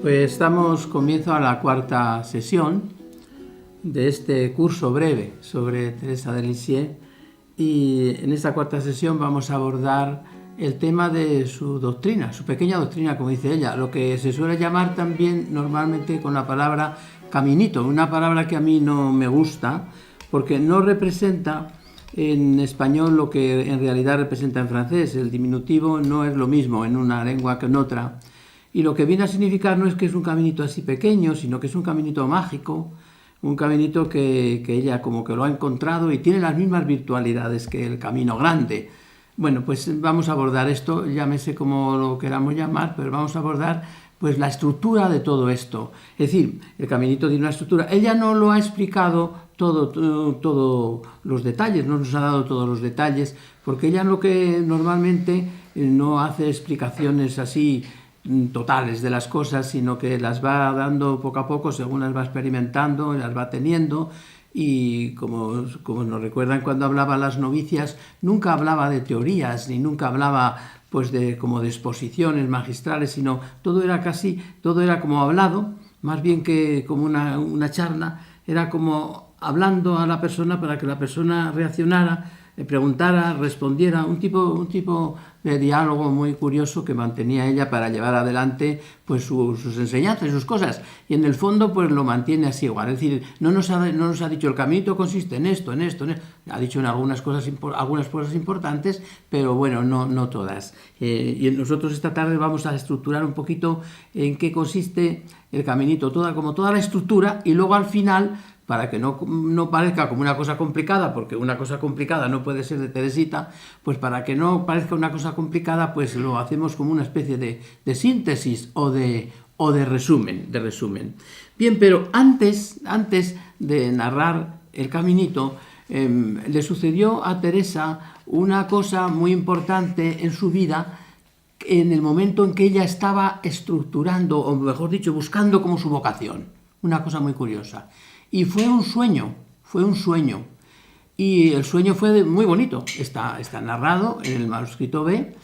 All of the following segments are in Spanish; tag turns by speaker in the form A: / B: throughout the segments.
A: Pues comienzo a la cuarta sesión de este curso breve sobre Teresa de Lisieux, y en esta cuarta sesión vamos a abordar el tema de su doctrina, su pequeña doctrina, como dice ella, lo que se suele llamar también normalmente con la palabra caminito, una palabra que a mí no me gusta porque no representa en español lo que en realidad representa en francés. El diminutivo no es lo mismo en una lengua que en otra. Y lo que viene a significar no es que es un caminito así pequeño, sino que es un caminito mágico, un caminito que ella como que lo ha encontrado y tiene las mismas virtualidades que el camino grande. Bueno, pues vamos a abordar esto, llámese como lo queramos llamar, pero vamos a abordar pues la estructura de todo esto. Es decir, el caminito tiene una estructura. Ella no lo ha explicado todos los detalles, no nos ha dado todos los detalles, porque ella lo que normalmente no hace explicaciones así totales de las cosas, sino que las va dando poco a poco según las va experimentando, las va teniendo. Y como nos recuerdan cuando hablaba a las novicias, nunca hablaba de teorías, ni nunca hablaba pues como de exposiciones magistrales, sino todo era como hablado, más bien que como una charla, era como hablando a la persona para que la persona reaccionara, preguntara, respondiera, un tipo de diálogo muy curioso que mantenía ella para llevar adelante pues sus enseñanzas y sus cosas, y en el fondo pues lo mantiene así igual. Es decir, no nos ha dicho el caminito consiste en esto, ha dicho en algunas cosas importantes, pero bueno, no todas. Y nosotros esta tarde vamos a estructurar un poquito en qué consiste el caminito, toda la estructura, y luego al final, para que no parezca como una cosa complicada, porque una cosa complicada no puede ser de Teresita, pues para que no parezca una cosa complicada, pues lo hacemos como una especie de síntesis o de resumen. Bien, pero antes de narrar el caminito, le sucedió a Teresa una cosa muy importante en su vida, en el momento en que ella estaba estructurando, o mejor dicho, buscando como su vocación. Una cosa muy curiosa. Y fue un sueño. Y el sueño fue muy bonito. Está narrado en el manuscrito B,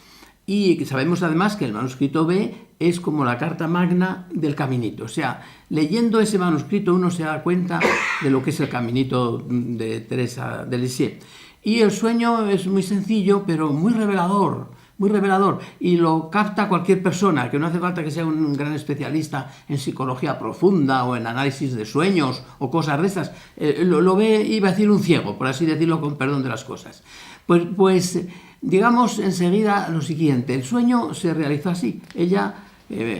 A: y sabemos además que el manuscrito B es como la carta magna del caminito. O sea, leyendo ese manuscrito uno se da cuenta de lo que es el caminito de Teresa de Lisieux. Y el sueño es muy sencillo, pero muy revelador, y lo capta cualquier persona, que no hace falta que sea un gran especialista en psicología profunda o en análisis de sueños o cosas de esas. Lo ve, iba a decir un ciego, por así decirlo, con perdón de las cosas. Pues digamos enseguida lo siguiente: el sueño se realizó así. Ella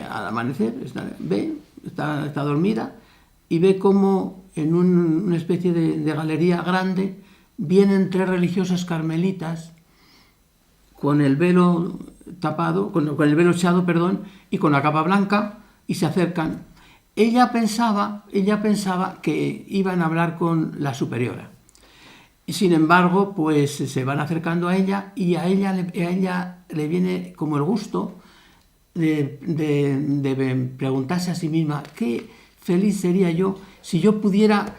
A: al amanecer está dormida y ve como en una especie de galería grande vienen 3 religiosas carmelitas con el velo tapado, con el velo echado, y con la capa blanca, y se acercan. Ella pensaba que iban a hablar con la superiora. Y sin embargo, pues se van acercando a ella, y a ella le viene como el gusto de preguntarse a sí misma: qué feliz sería yo si yo pudiera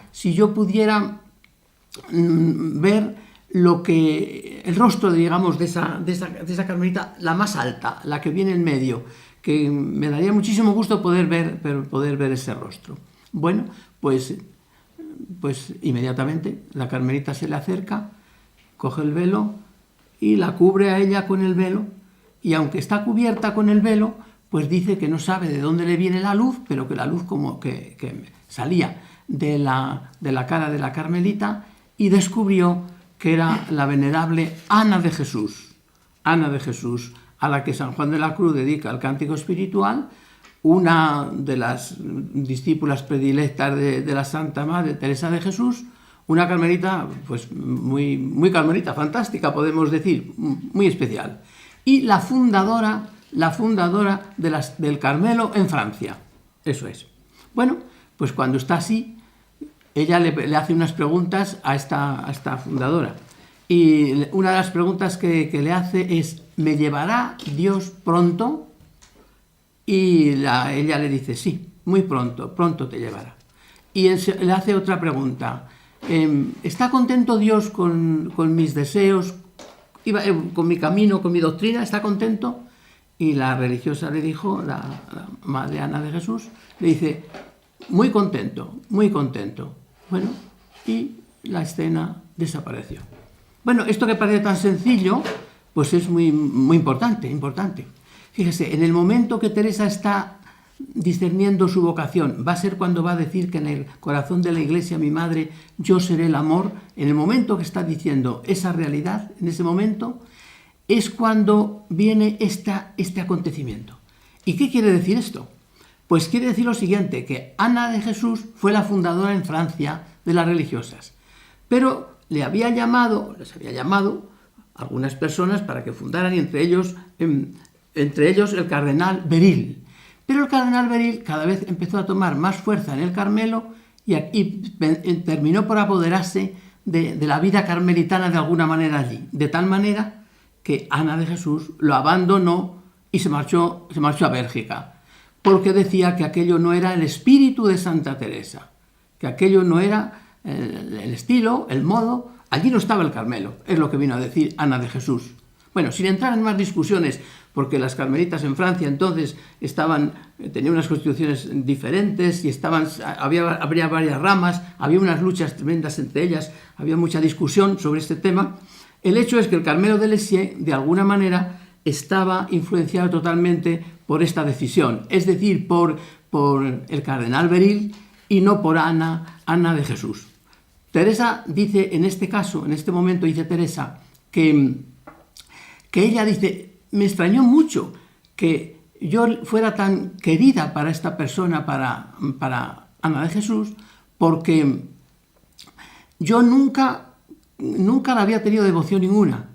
A: ver el rostro, digamos, de esa carmelita, la más alta, la que viene en medio, que me daría muchísimo gusto poder ver ese rostro. Bueno, pues inmediatamente la carmelita se le acerca, coge el velo y la cubre a ella con el velo, y aunque está cubierta con el velo, pues dice que no sabe de dónde le viene la luz, pero que la luz como que salía de la cara de la carmelita, y descubrió que era la venerable Ana de Jesús, a la que San Juan de la Cruz dedica el cántico espiritual, una de las discípulas predilectas de la Santa Madre Teresa de Jesús, una carmelita pues muy carmelita, fantástica, podemos decir, muy especial, y la fundadora del Carmelo en Francia. Eso es. Bueno, pues cuando está así, ella le hace unas preguntas a esta fundadora. Y una de las preguntas que le hace es: ¿me llevará Dios pronto? Y ella le dice: sí, muy pronto te llevará. Y le hace otra pregunta: ¿está contento Dios con mis deseos, con mi camino, con mi doctrina? ¿Está contento? Y la religiosa le dijo, la madre Ana de Jesús, le dice, muy contento, muy contento. Bueno, y la escena desapareció. Bueno, esto que parece tan sencillo, pues es muy, muy importante. Fíjese, en el momento que Teresa está discerniendo su vocación, va a ser cuando va a decir que en el corazón de la Iglesia, mi madre, yo seré el amor. En el momento que está diciendo esa realidad, en ese momento, es cuando viene este acontecimiento. ¿Y qué quiere decir esto? Pues quiere decir lo siguiente, que Ana de Jesús fue la fundadora en Francia de las religiosas, pero les había llamado algunas personas para que fundaran, y entre ellos el cardenal Beryl. Pero el cardenal Beryl cada vez empezó a tomar más fuerza en el Carmelo y terminó por apoderarse de la vida carmelitana de alguna manera allí, de tal manera que Ana de Jesús lo abandonó y se marchó a Bélgica, porque decía que aquello no era el espíritu de Santa Teresa, que aquello no era el estilo, el modo. Allí no estaba el Carmelo, es lo que vino a decir Ana de Jesús. Bueno, sin entrar en más discusiones, porque las carmelitas en Francia entonces tenían unas constituciones diferentes y habría varias ramas, había unas luchas tremendas entre ellas, había mucha discusión sobre este tema. El hecho es que el Carmelo de Lisieux, de alguna manera, estaba influenciado totalmente por esta decisión, es decir, por el cardenal Beryl y no por Ana de Jesús. Teresa dice, en este caso, en este momento, dice Teresa, que ella dice, me extrañó mucho que yo fuera tan querida para esta persona, para Ana de Jesús, porque yo nunca le había tenido devoción ninguna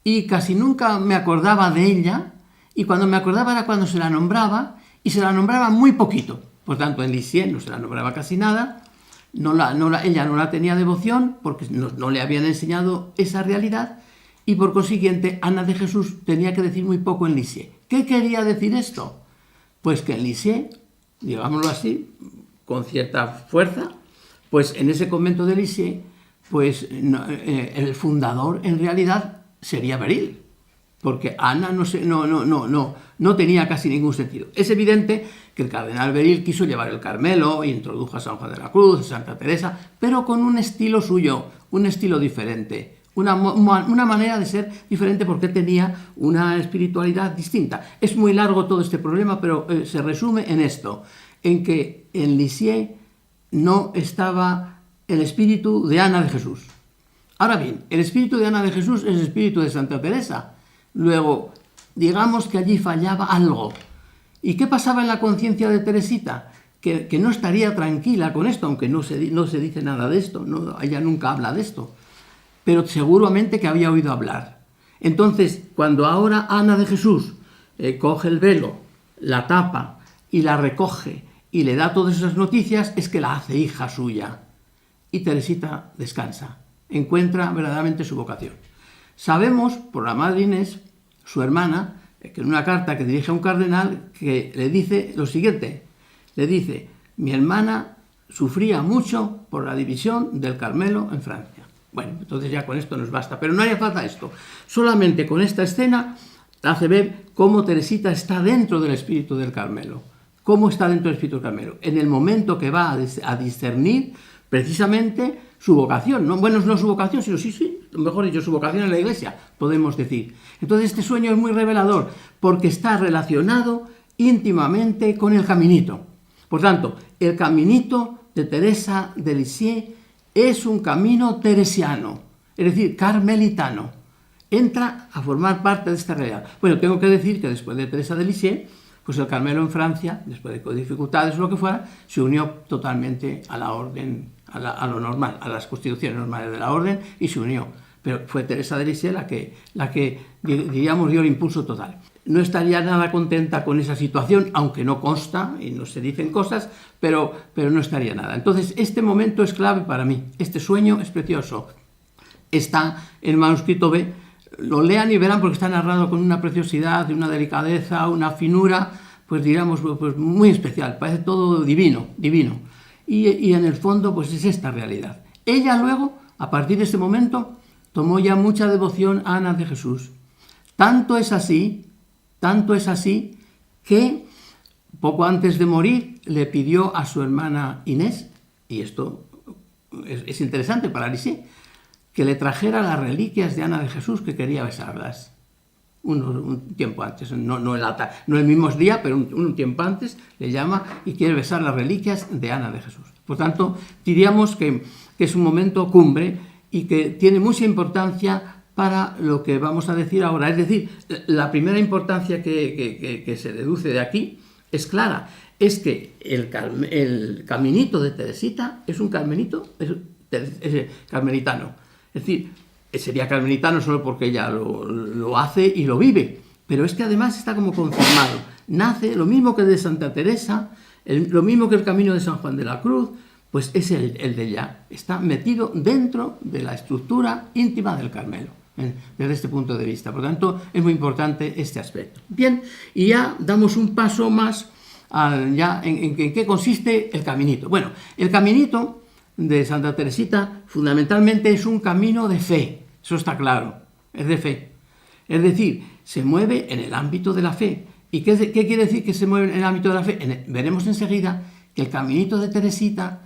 A: y casi nunca me acordaba de ella, y cuando me acordaba era cuando se la nombraba, y se la nombraba muy poquito. Por tanto, en Lisieux no se la nombraba casi nada, ella no la tenía devoción porque no le habían enseñado esa realidad, y por consiguiente Ana de Jesús tenía que decir muy poco en Lisieux. ¿Qué quería decir esto? Pues que en Lisieux, digámoslo así, con cierta fuerza, pues en ese convento de Lisieux, pues el fundador en realidad sería Beryl, porque Ana no tenía casi ningún sentido. Es evidente que el cardenal Beryl quiso llevar el Carmelo e introdujo a San Juan de la Cruz, a Santa Teresa, pero con un estilo suyo, un estilo diferente, una manera de ser diferente, porque tenía una espiritualidad distinta. Es muy largo todo este problema, pero se resume en esto, en que en Lisieux no estaba el espíritu de Ana de Jesús. Ahora bien, el espíritu de Ana de Jesús es el espíritu de Santa Teresa. Luego, digamos que allí fallaba algo. ¿Y qué pasaba en la conciencia de Teresita? Que no estaría tranquila con esto, aunque no se dice nada de esto, ella nunca habla de esto, pero seguramente que había oído hablar. Entonces, cuando ahora Ana de Jesús coge el velo, la tapa y la recoge y le da todas esas noticias, es que la hace hija suya. Y Teresita descansa, encuentra verdaderamente su vocación. Sabemos por la madre Inés, su hermana, que en una carta que dirige a un cardenal, que le dice lo siguiente, le dice, mi hermana sufría mucho por la división del Carmelo en Francia. Bueno, entonces ya con esto nos basta, pero no haría falta esto. Solamente con esta escena hace ver cómo Teresita está dentro del espíritu del Carmelo. ¿Cómo está dentro del espíritu del Carmelo? En el momento que va a discernir precisamente su vocación. No su vocación, sino mejor dicho, su vocación en la Iglesia, podemos decir. Entonces este sueño es muy revelador, porque está relacionado íntimamente con el caminito. Por tanto, el caminito de Teresa de Lisieux es un camino teresiano, es decir, carmelitano. Entra a formar parte de esta realidad. Bueno, tengo que decir que después de Teresa de Lisieux, pues el Carmelo en Francia, después de dificultades o lo que fuera, se unió totalmente a la orden, a lo normal, a las constituciones normales de la orden, y se unió. Pero fue Teresa de Lisieux la que, diríamos, dio el impulso total. No estaría nada contenta con esa situación, aunque no consta y no se dicen cosas, pero no estaría nada. Entonces, este momento es clave para mí. Este sueño es precioso. Está en el manuscrito B. Lo lean y verán, porque está narrado con una preciosidad, una delicadeza, una finura, pues diríamos, pues muy especial. Parece todo divino. Y en el fondo, pues es esta realidad. Ella luego, a partir de ese momento, tomó ya mucha devoción a Ana de Jesús. Tanto es así Tanto es así que poco antes de morir le pidió a su hermana Inés, y esto es interesante para Lisieux, que le trajera las reliquias de Ana de Jesús, que quería besarlas. Un tiempo antes, no el mismo día, pero un tiempo antes le llama y quiere besar las reliquias de Ana de Jesús. Por tanto, diríamos que es un momento cumbre y que tiene mucha importancia para lo que vamos a decir ahora. Es decir, la primera importancia que se deduce de aquí es clara, es que el caminito de Teresita es un carmelito, es carmelitano. Es decir, sería carmelitano solo porque ella lo hace y lo vive, pero es que además está como confirmado. Nace lo mismo que de Santa Teresa, lo mismo que el camino de San Juan de la Cruz, pues es el de ella. Está metido dentro de la estructura íntima del Carmelo, desde este punto de vista. Por lo tanto, es muy importante este aspecto. Bien, y ya damos un paso más en qué consiste el caminito. Bueno, el caminito de Santa Teresita fundamentalmente es un camino de fe, eso está claro, es de fe. Es decir, se mueve en el ámbito de la fe. ¿Y qué quiere decir que se mueve en el ámbito de la fe? Veremos enseguida que el caminito de Teresita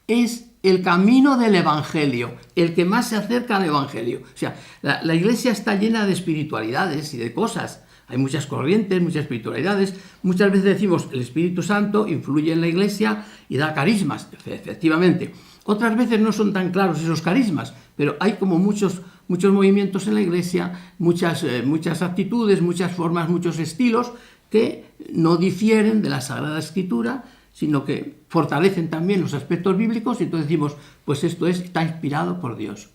A: es el camino del Evangelio, el que más se acerca al Evangelio. O sea, la Iglesia está llena de espiritualidades y de cosas. Hay muchas corrientes, muchas espiritualidades. Muchas veces decimos el Espíritu Santo influye en la Iglesia y da carismas, efectivamente. Otras veces no son tan claros esos carismas, pero hay como muchos movimientos en la Iglesia, muchas actitudes, muchas formas, muchos estilos que no difieren de la Sagrada Escritura, sino que fortalecen también los aspectos bíblicos, y entonces decimos, pues esto está inspirado por Dios.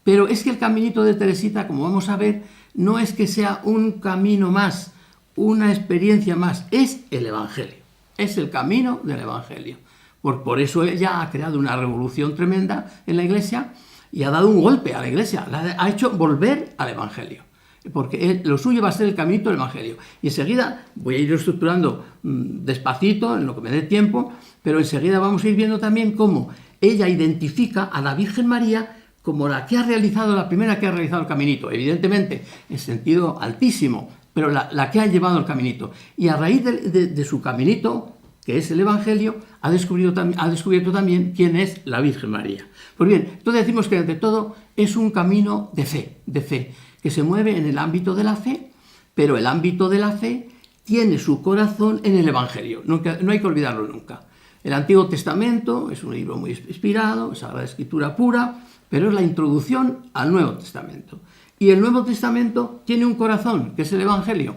A: Pero es que el caminito de Teresita, como vamos a ver, no es que sea un camino más, una experiencia más, es el Evangelio, es el camino del Evangelio. Por eso ella ha creado una revolución tremenda en la Iglesia y ha dado un golpe a la Iglesia, la ha hecho volver al Evangelio, porque lo suyo va a ser el caminito del Evangelio. Y enseguida voy a ir estructurando despacito, en lo que me dé tiempo, pero enseguida vamos a ir viendo también cómo ella identifica a la Virgen María como la primera que ha realizado el caminito, evidentemente en sentido altísimo, pero la que ha llevado el caminito. Y a raíz de su caminito, que es el Evangelio, ha descubierto también quién es la Virgen María. Pues bien, entonces decimos que ante todo es un camino de fe, que se mueve en el ámbito de la fe, pero el ámbito de la fe tiene su corazón en el Evangelio, no hay que olvidarlo nunca. El Antiguo Testamento es un libro muy inspirado, es Sagrada Escritura pura, pero es la introducción al Nuevo Testamento. Y el Nuevo Testamento tiene un corazón, que es el Evangelio,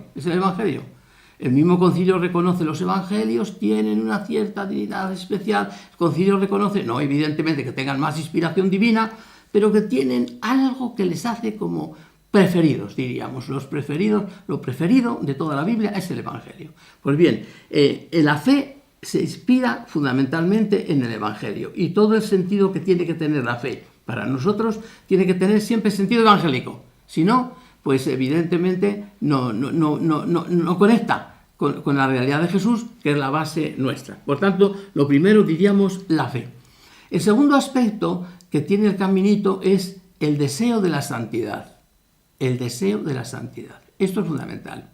A: El mismo concilio reconoce los evangelios, tienen una cierta dignidad especial. El concilio reconoce, no evidentemente que tengan más inspiración divina, pero que tienen algo que les hace como preferidos, diríamos. Lo preferido de toda la Biblia es el Evangelio. Pues bien, la fe se inspira fundamentalmente en el Evangelio, y todo el sentido que tiene que tener la fe para nosotros tiene que tener siempre sentido evangélico. Si no, pues evidentemente no conecta con la realidad de Jesús, que es la base nuestra. Por tanto, lo primero diríamos la fe. El segundo aspecto que tiene el caminito es el deseo de la santidad. El deseo de la santidad. Esto es fundamental.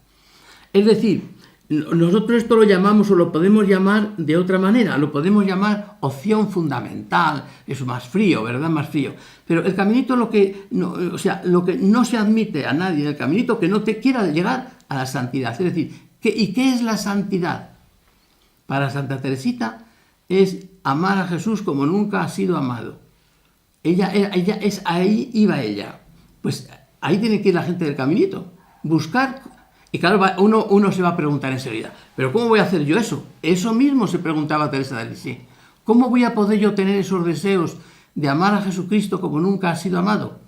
A: Es decir, nosotros esto lo llamamos, o lo podemos llamar de otra manera, lo podemos llamar opción fundamental, es más frío, ¿verdad? Más frío. Pero el caminito, lo que no se admite a nadie en el caminito que no te quiera llegar a la santidad. Es decir, ¿y qué es la santidad? Para Santa Teresita es amar a Jesús como nunca ha sido amado. Ahí iba ella. Pues ahí tiene que ir la gente del caminito, buscar. Y claro, uno se va a preguntar enseguida, ¿pero cómo voy a hacer yo eso? Eso mismo se preguntaba Teresa de Lisieux. ¿Cómo voy a poder yo tener esos deseos de amar a Jesucristo como nunca ha sido amado?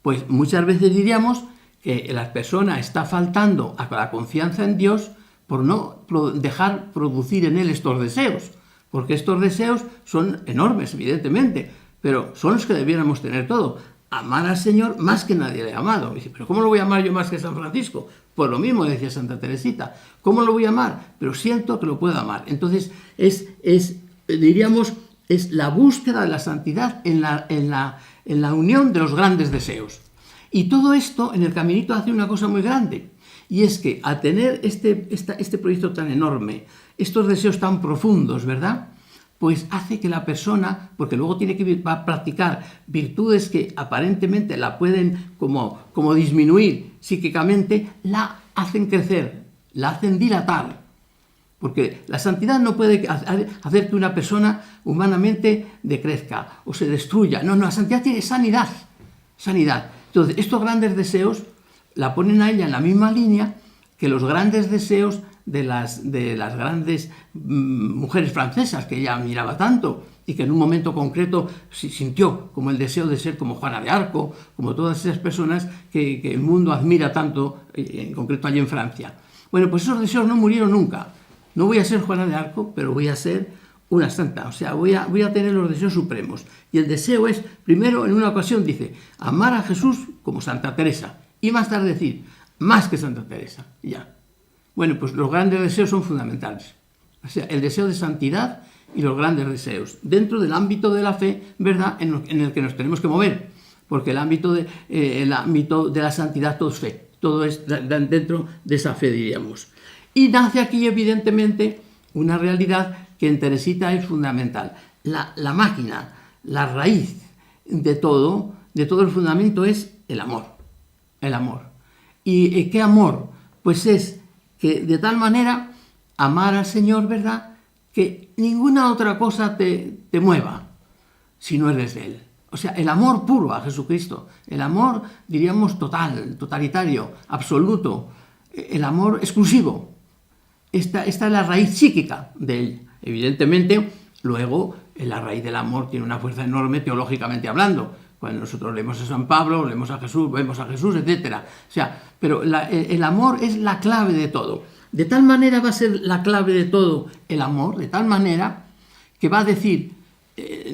A: Pues muchas veces diríamos que la persona está faltando a la confianza en Dios por no dejar producir en él estos deseos, porque estos deseos son enormes, evidentemente, pero son los que debiéramos tener todo. Amar al Señor más que nadie le ha amado. Y dice, ¿pero cómo lo voy a amar yo más que San Francisco? Pues lo mismo decía Santa Teresita. ¿Cómo lo voy a amar? Pero siento que lo puedo amar. Entonces, diríamos, es la búsqueda de la santidad en la unión de los grandes deseos. Y todo esto en el caminito hace una cosa muy grande. Y es que al tener este proyecto tan enorme, estos deseos tan profundos, ¿verdad?, pues hace que la persona, porque luego tiene que practicar virtudes que aparentemente la pueden como disminuir psíquicamente, la hacen crecer, la hacen dilatar. Porque la santidad no puede hacer que una persona humanamente decrezca o se destruya. No, la santidad tiene sanidad. Entonces, estos grandes deseos la ponen a ella en la misma línea que los grandes deseos de las grandes mujeres francesas que ella admiraba tanto y que en un momento concreto sintió como el deseo de ser como Juana de Arco, como todas esas personas que el mundo admira tanto, en concreto allí en Francia. Bueno, pues esos deseos no murieron nunca. No voy a ser Juana de Arco, pero voy a ser una santa, o sea, voy a tener los deseos supremos. Y el deseo es, primero, en una ocasión dice, amar a Jesús como Santa Teresa, y más tarde decir, más que Santa Teresa, y ya. Bueno, pues los grandes deseos son fundamentales. O sea, el deseo de santidad y los grandes deseos, dentro del ámbito de la fe, ¿verdad?, en el que nos tenemos que mover, porque el ámbito de la santidad todo es fe, todo es dentro de esa fe, diríamos. Y nace aquí, evidentemente, una realidad que en Teresita es fundamental. La máquina, la raíz de todo el fundamento es el amor. El amor. ¿Y qué amor? Pues es que de tal manera amar al Señor, ¿verdad?, que ninguna otra cosa te mueva si no eres de Él. O sea, el amor puro a Jesucristo, el amor, diríamos, totalitario, absoluto, el amor exclusivo. Esta es la raíz psíquica de Él. Evidentemente, luego, la raíz del amor tiene una fuerza enorme teológicamente hablando. Cuando nosotros leemos a San Pablo, leemos a Jesús, vemos a Jesús, etc. O sea, pero el amor es la clave de todo. De tal manera va a ser la clave de todo el amor, de tal manera que va a decir,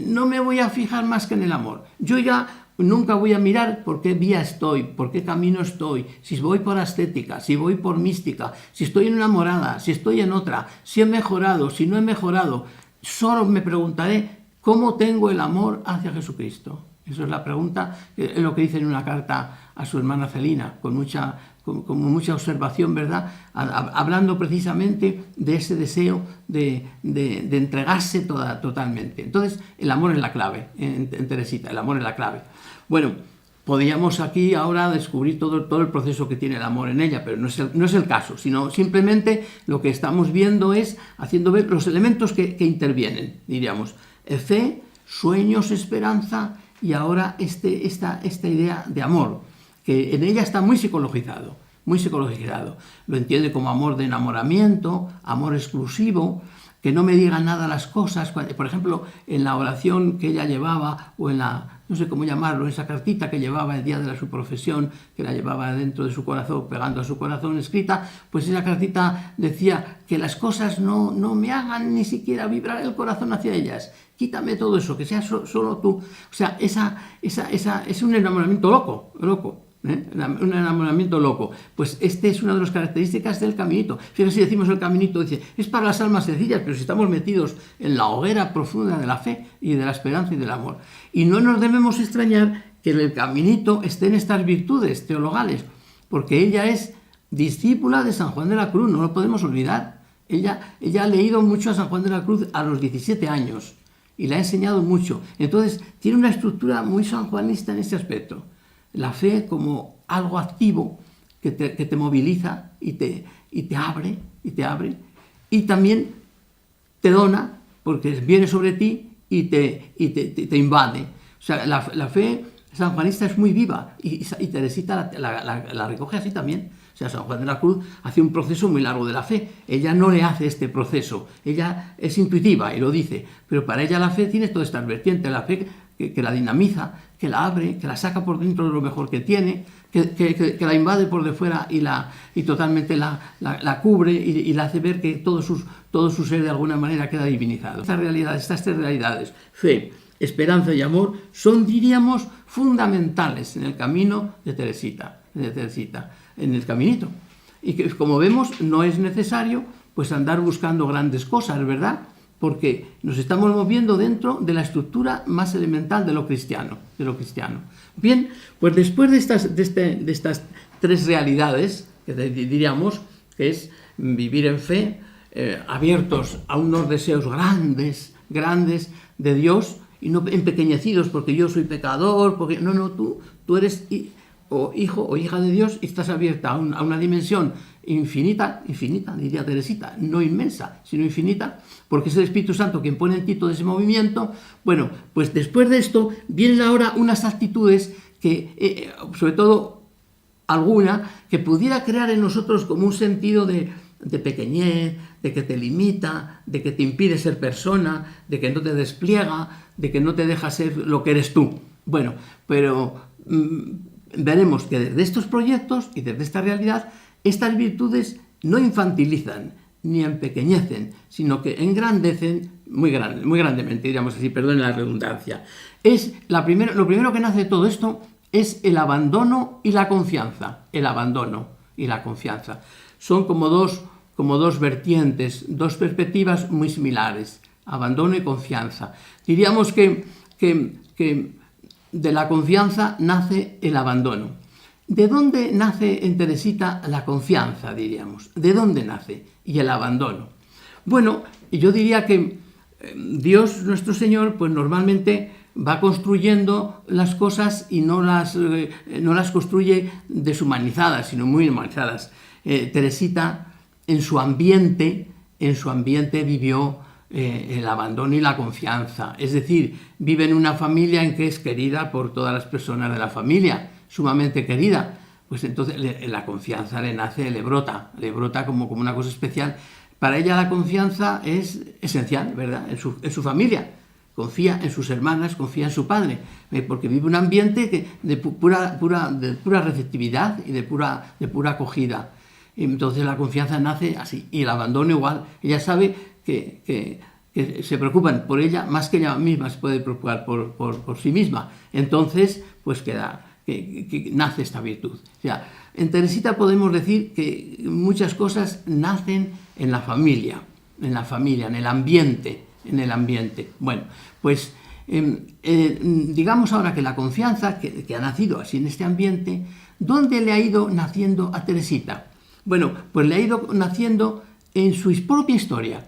A: no me voy a fijar más que en el amor. Yo ya nunca voy a mirar por qué vía estoy, por qué camino estoy, si voy por ascética, si voy por mística, si estoy enamorada, si estoy en otra, si he mejorado, si no he mejorado. Solo me preguntaré cómo tengo el amor hacia Jesucristo. Eso es la pregunta, es lo que dice en una carta a su hermana Celina, con mucha observación, ¿verdad?, hablando precisamente de ese deseo de entregarse totalmente. Entonces, el amor es la clave, en Teresita, el amor es la clave. Bueno, podríamos aquí ahora descubrir todo el proceso que tiene el amor en ella, pero no es el caso, sino simplemente lo que estamos viendo es haciendo ver los elementos que intervienen, diríamos, fe, sueños, esperanza, y ahora esta idea de amor, que en ella está muy psicologizado. Lo entiende como amor de enamoramiento, amor exclusivo, que no me digan nada las cosas. Por ejemplo, en la oración que ella llevaba, o en no sé cómo llamarlo, esa cartita que llevaba el día de su profesión, que la llevaba dentro de su corazón, pegando a su corazón escrita, pues esa cartita decía que las cosas no me hagan ni siquiera vibrar el corazón hacia ellas. Quítame todo eso, que sea solo tú. O sea, es un enamoramiento loco. Un enamoramiento loco. Pues es una de las características del caminito. Fíjate, si decimos el caminito, dice, es para las almas sencillas, pero si estamos metidos en la hoguera profunda de la fe y de la esperanza y del amor. Y no nos debemos extrañar que en el caminito estén estas virtudes teologales, porque ella es discípula de San Juan de la Cruz, no lo podemos olvidar. Ella ha leído mucho a San Juan de la Cruz a los 17 años y le ha enseñado mucho. Entonces, tiene una estructura muy sanjuanista en ese aspecto. La fe como algo activo que te moviliza y te abre, y también te dona, porque viene sobre ti y te invade. O sea, la fe sanjuanista es muy viva, y Teresita la recoge así también. O sea, San Juan de la Cruz hace un proceso muy largo de la fe. Ella no le hace este proceso, ella es intuitiva y lo dice, pero para ella la fe tiene todas estas vertientes, la fe que la dinamiza, que la abre, que la saca por dentro de lo mejor que tiene, que la invade por de fuera y totalmente la cubre y la hace ver que todo su ser de alguna manera queda divinizado. Estas tres realidades, fe, esperanza y amor, son, diríamos, fundamentales en el camino de Teresita, en el caminito. Y que, como vemos, no es necesario pues andar buscando grandes cosas, ¿verdad?, porque nos estamos moviendo dentro de la estructura más elemental de lo cristiano. Bien, pues después de estas tres realidades que diríamos que es vivir en fe, abiertos a unos deseos grandes, grandes de Dios, y no empequeñecidos porque yo soy pecador, porque no, tú eres hijo o hija de Dios y estás abierta a una dimensión infinita, diría Teresita, no inmensa, sino infinita, porque es el Espíritu Santo quien pone en ti todo ese movimiento. Bueno, pues después de esto vienen ahora unas actitudes que, sobre todo alguna, que pudiera crear en nosotros como un sentido de pequeñez, de que te limita, de que te impide ser persona, de que no te despliega, de que no te deja ser lo que eres tú. Bueno, pero veremos que desde estos proyectos y desde esta realidad, estas virtudes no infantilizan ni empequeñecen, sino que engrandecen muy grandemente, diríamos así, perdonen la redundancia. Lo primero que nace de todo esto es el abandono y la confianza. El abandono y la confianza. Son como dos vertientes, dos perspectivas muy similares, abandono y confianza. Diríamos que de la confianza nace el abandono. ¿De dónde nace en Teresita la confianza, diríamos? ¿De dónde nace? Y el abandono. Bueno, yo diría que Dios, nuestro Señor, pues normalmente va construyendo las cosas y no las construye deshumanizadas, sino muy humanizadas. Teresita, en su ambiente vivió el abandono y la confianza. Es decir, vive en una familia en que es querida por todas las personas de la familia, sumamente querida. Pues entonces la confianza le brota como una cosa especial. Para ella la confianza es esencial, ¿verdad? En su familia. Confía en sus hermanas, confía en su padre, porque vive un ambiente de pura receptividad y de pura acogida. Entonces la confianza nace así, y el abandono igual. Ella sabe que se preocupan por ella más que ella misma se puede preocupar por sí misma. Entonces, pues que nace esta virtud. O sea, en Teresita podemos decir que muchas cosas nacen en la familia, en el ambiente. Bueno, pues digamos ahora que la confianza que ha nacido así en este ambiente, ¿dónde le ha ido naciendo a Teresita? Bueno, pues le ha ido naciendo en su propia historia.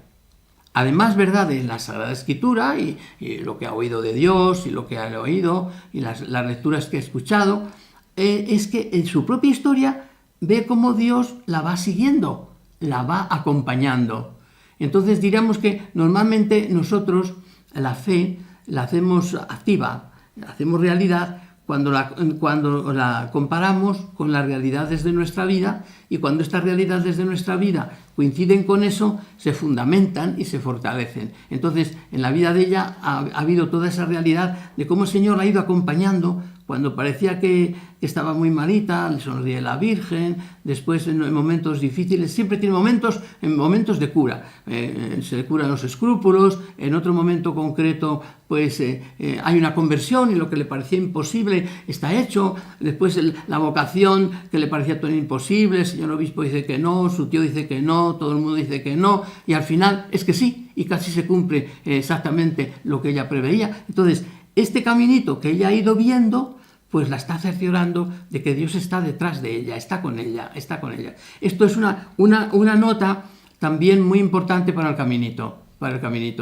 A: Además, ¿verdad?, de la Sagrada Escritura y lo que ha oído de Dios y lo que ha oído y las lecturas que ha escuchado, es que en su propia historia ve cómo Dios la va siguiendo, la va acompañando. Entonces diríamos que normalmente nosotros la fe la hacemos activa, la hacemos realidad cuando la comparamos con las realidades de nuestra vida, y cuando estas realidades de nuestra vida coinciden con eso, se fundamentan y se fortalecen. Entonces, en la vida de ella ha habido toda esa realidad de cómo el Señor la ha ido acompañando. Cuando parecía que estaba muy malita, le sonríe la Virgen. Después, en momentos difíciles, siempre tiene momentos de cura. Se curan los escrúpulos. En otro momento concreto, pues hay una conversión y lo que le parecía imposible está hecho. Después la vocación que le parecía tan imposible, el señor obispo dice que no, su tío dice que no, todo el mundo dice que no, y al final es que sí, y casi se cumple exactamente lo que ella preveía. Entonces, este caminito que ella ha ido viendo, pues la está cerciorando de que Dios está detrás de ella, está con ella. Esto es una nota también muy importante para el caminito.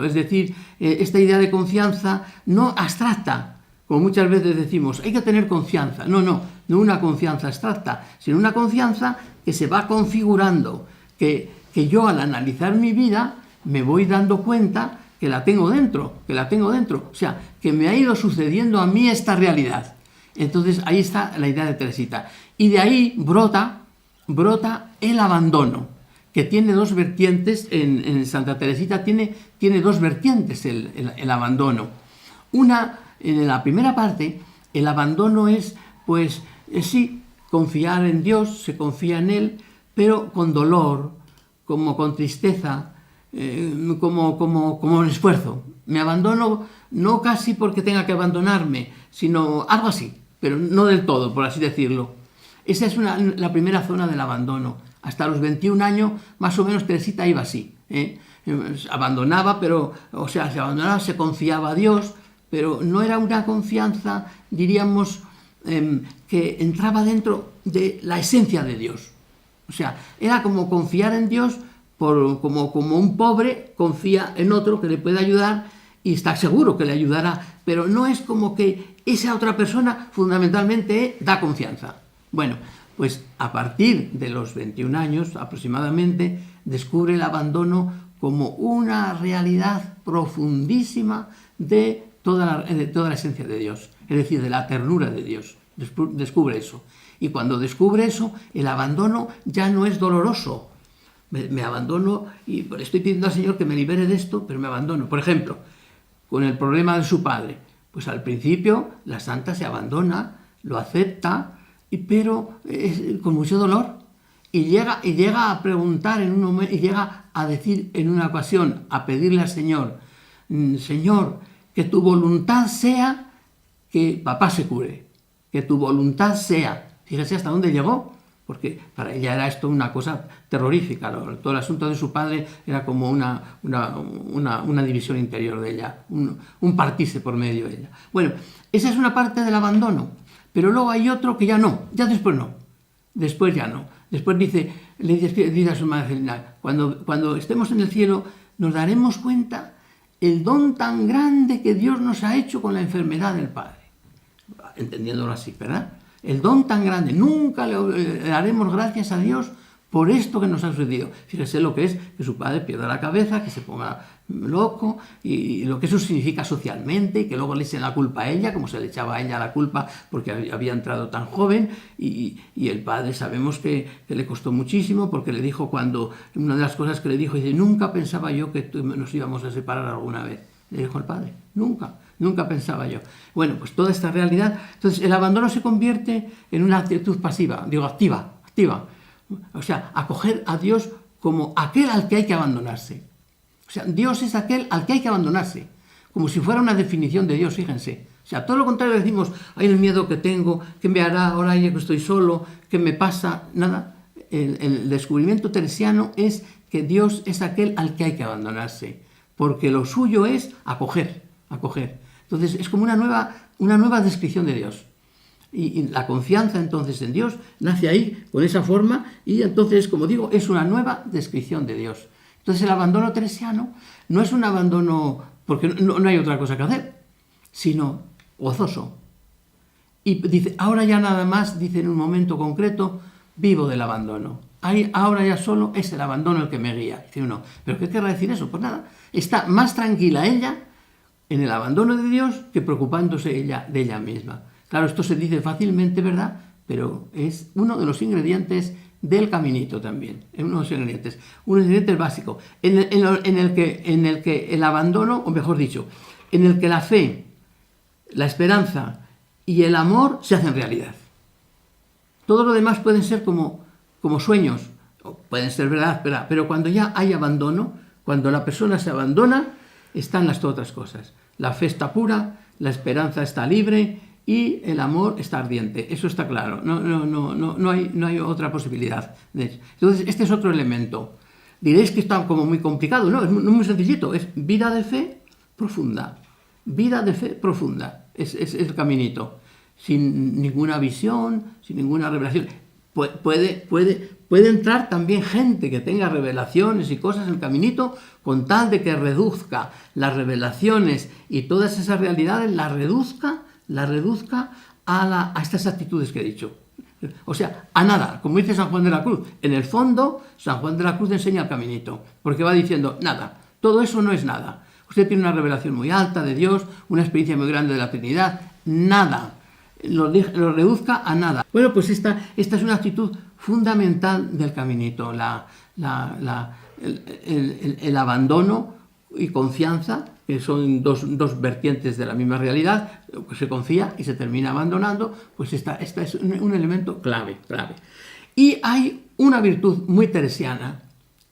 A: Es decir, esta idea de confianza no abstracta, como muchas veces decimos, hay que tener confianza. No una confianza abstracta, sino una confianza que se va configurando, que yo al analizar mi vida me voy dando cuenta que la tengo dentro. O sea, que me ha ido sucediendo a mí esta realidad. Entonces ahí está la idea de Teresita. Y de ahí brota el abandono, que tiene dos vertientes. En Santa Teresita tiene dos vertientes el abandono. Una, en la primera parte, el abandono es, pues, sí, confiar en Dios, se confía en Él, pero con dolor, como con tristeza, como un esfuerzo. Me abandono no casi porque tenga que abandonarme, sino algo así, pero no del todo, por así decirlo. Esa es la primera zona del abandono. Hasta los 21 años, más o menos, Teresita iba así. Abandonaba, se confiaba a Dios, pero no era una confianza, diríamos, que entraba dentro de la esencia de Dios. O sea, era como confiar en Dios, como un pobre confía en otro que le puede ayudar y está seguro que le ayudará, pero no es como que esa otra persona fundamentalmente da confianza. Bueno, pues a partir de los 21 años aproximadamente descubre el abandono como una realidad profundísima de toda la esencia de Dios, es decir, de la ternura de Dios. Descubre eso. Y cuando descubre eso, el abandono ya no es doloroso. Me abandono y le estoy pidiendo al Señor que me libere de esto, pero me abandono. Por ejemplo, con el problema de su padre. Pues al principio la santa se abandona, lo acepta, pero con mucho dolor. Y llega a preguntar en un momento, y llega a decir en una ocasión, a pedirle al Señor, Señor, que tu voluntad sea que papá se cure, que tu voluntad sea. Fíjese hasta dónde llegó, porque para ella era esto una cosa terrorífica. Todo el asunto de su padre era como una división interior de ella, un partirse por medio de ella. Bueno, esa es una parte del abandono, pero luego hay otro que ya no, ya después no, después ya no. Después le dice a su madre, cuando estemos en el cielo nos daremos cuenta el don tan grande que Dios nos ha hecho con la enfermedad del padre. Entendiéndolo así, ¿verdad? El don tan grande. Nunca le daremos gracias a Dios por esto que nos ha sucedido. Fíjese lo que es que su padre pierda la cabeza, que se ponga loco, y lo que eso significa socialmente, y que luego le echen la culpa a ella, como se le echaba a ella la culpa porque había entrado tan joven, y el padre sabemos que le costó muchísimo, porque le dijo una de las cosas que le dijo, dice, nunca pensaba yo que nos íbamos a separar alguna vez. Le dijo al padre, nunca pensaba yo. Bueno, pues toda esta realidad. Entonces el abandono se convierte en una actitud pasiva, activa. O sea, acoger a Dios como aquel al que hay que abandonarse. O sea, Dios es aquel al que hay que abandonarse, como si fuera una definición de Dios, fíjense. O sea, todo lo contrario decimos, hay el miedo que tengo, ¿qué me hará ahora que estoy solo? ¿Qué me pasa? Nada. El descubrimiento teresiano es que Dios es aquel al que hay que abandonarse, porque lo suyo es acoger. Entonces es como una nueva descripción de Dios. Y la confianza entonces en Dios nace ahí, con esa forma, y entonces, como digo, es una nueva descripción de Dios. Entonces el abandono teresiano no es un abandono porque no hay otra cosa que hacer, sino gozoso. Y dice, ahora ya nada más, dice en un momento concreto, vivo del abandono. Ahora ya solo es el abandono el que me guía. Dice uno, ¿pero qué querrá decir eso? Pues nada, está más tranquila ella en el abandono de Dios que preocupándose ella de ella misma. Claro, esto se dice fácilmente, ¿verdad? Pero es uno de los ingredientes del caminito también. Es uno de los ingredientes. Un ingrediente básico. En el que el abandono, o mejor dicho, en el que la fe, la esperanza y el amor se hacen realidad. Todo lo demás pueden ser como sueños, o pueden ser verdad, pero cuando ya hay abandono, cuando la persona se abandona, están las otras cosas. La fe está pura, la esperanza está libre y el amor está ardiente. Eso está claro. No hay otra posibilidad. Entonces, este es otro elemento. Diréis que está como muy complicado. No, es muy sencillito. Es vida de fe profunda. Vida de fe profunda. Es el caminito. Sin ninguna visión, sin ninguna revelación. Puede entrar también gente que tenga revelaciones y cosas en el caminito, con tal de que reduzca las revelaciones y todas esas realidades, la reduzca a estas actitudes que he dicho. O sea, a nada, como dice San Juan de la Cruz. En el fondo, San Juan de la Cruz enseña el caminito, porque va diciendo, nada, todo eso no es nada. Usted tiene una revelación muy alta de Dios, una experiencia muy grande de la Trinidad, nada. Lo reduzca a nada. Bueno, pues esta es una actitud fundamental del caminito, el abandono y confianza, que son dos vertientes de la misma realidad, pues se confía y se termina abandonando, pues esta es un elemento clave. Y hay una virtud muy teresiana,